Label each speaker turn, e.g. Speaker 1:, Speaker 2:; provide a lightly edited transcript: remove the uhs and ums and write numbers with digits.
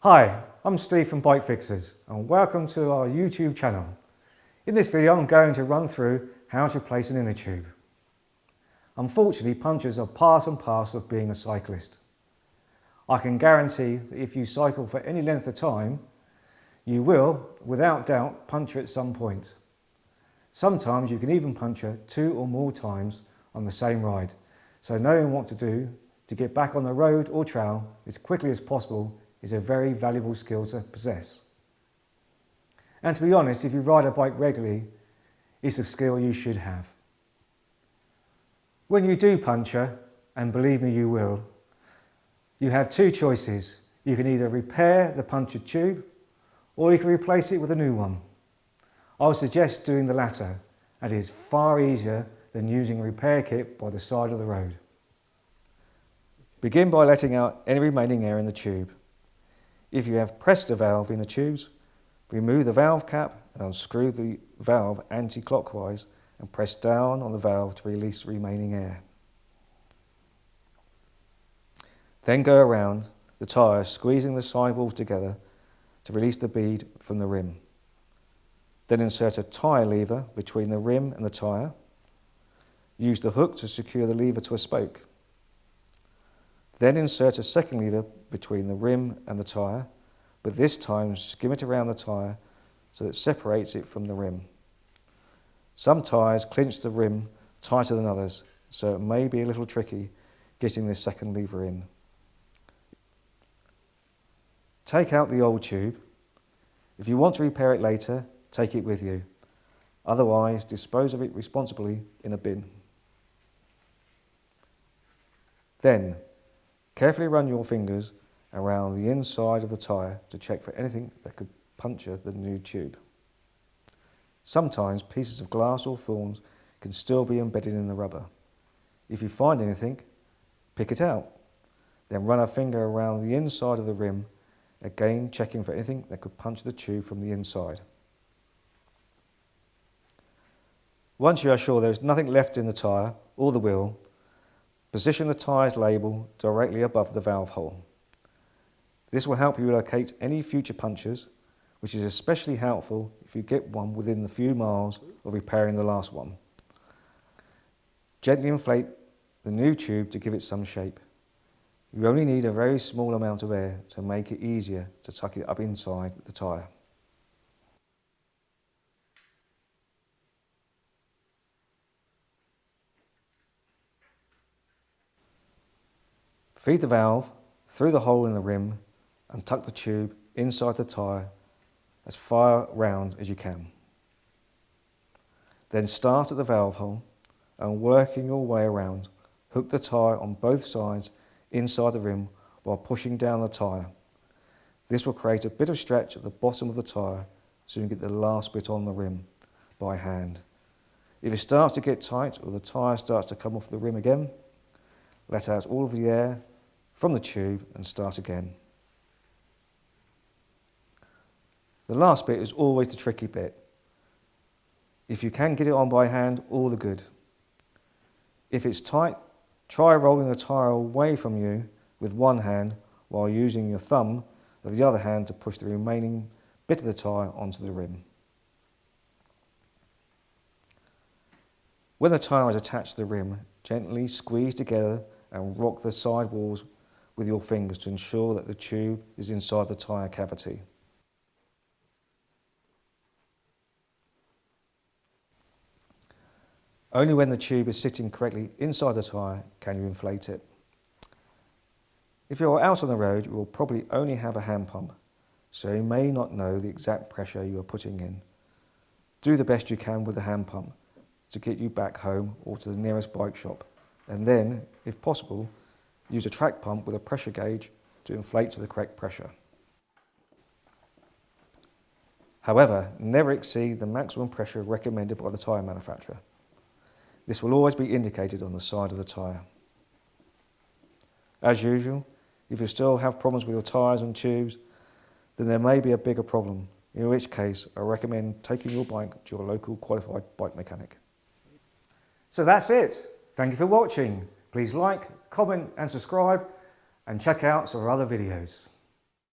Speaker 1: Hi, I'm Steve from Bikefixers and welcome to our YouTube channel. In this video I'm going to run through how to place an inner tube. Unfortunately, punctures are part and parcel of being a cyclist. I can guarantee that if you cycle for any length of time, you will, without doubt, puncture at some point. Sometimes you can even puncture 2 or more times on the same ride, so knowing what to do to get back on the road or trail as quickly as possible is a very valuable skill to possess. And to be honest, if you ride a bike regularly, it's a skill you should have. When you do puncture, and believe me you will, you have 2 choices. You can either repair the punctured tube or you can replace it with a new one. I would suggest doing the latter, and it is far easier than using a repair kit by the side of the road. Begin by letting out any remaining air in the tube. If you have pressed the valve in the tubes, remove the valve cap and unscrew the valve anti-clockwise and press down on the valve to release the remaining air. Then go around the tyre, squeezing the sidewalls together to release the bead from the rim. Then insert a tyre lever between the rim and the tyre. Use the hook to secure the lever to a spoke. Then insert a second lever between the rim and the tyre, but this time skim it around the tyre so that it separates it from the rim. Some tyres clinch the rim tighter than others, so it may be a little tricky getting this second lever in. Take out the old tube. If you want to repair it later, take it with you. Otherwise, dispose of it responsibly in a bin. Then, carefully run your fingers around the inside of the tyre to check for anything that could puncture the new tube. Sometimes pieces of glass or thorns can still be embedded in the rubber. If you find anything, pick it out. Then run a finger around the inside of the rim, again checking for anything that could puncture the tube from the inside. Once you are sure there is nothing left in the tyre or the wheel, position the tyre's label directly above the valve hole. This will help you locate any future punctures, which is especially helpful if you get one within a few miles of repairing the last one. Gently inflate the new tube to give it some shape. You only need a very small amount of air to make it easier to tuck it up inside the tyre. Feed the valve through the hole in the rim and tuck the tube inside the tyre as far round as you can. Then start at the valve hole and working your way around, hook the tyre on both sides inside the rim while pushing down the tyre. This will create a bit of stretch at the bottom of the tyre so you can get the last bit on the rim by hand. If it starts to get tight or the tyre starts to come off the rim again, let out all of the air from the tube and start again. The last bit is always the tricky bit. If you can get it on by hand, all the good. If it's tight, try rolling the tyre away from you with one hand while using your thumb of the other hand to push the remaining bit of the tyre onto the rim. When the tyre is attached to the rim, gently squeeze together and rock the side walls with your fingers to ensure that the tube is inside the tyre cavity. Only when the tube is sitting correctly inside the tyre can you inflate it. If you are out on the road, you will probably only have a hand pump, so you may not know the exact pressure you are putting in. Do the best you can with the hand pump to get you back home or to the nearest bike shop, and then, if possible, use a track pump with a pressure gauge to inflate to the correct pressure. However, never exceed the maximum pressure recommended by the tyre manufacturer. This will always be indicated on the side of the tyre. As usual, if you still have problems with your tyres and tubes, then there may be a bigger problem, in which case I recommend taking your bike to your local qualified bike mechanic. So that's it. Thank you for watching. Please like, comment and subscribe, and check out some other videos.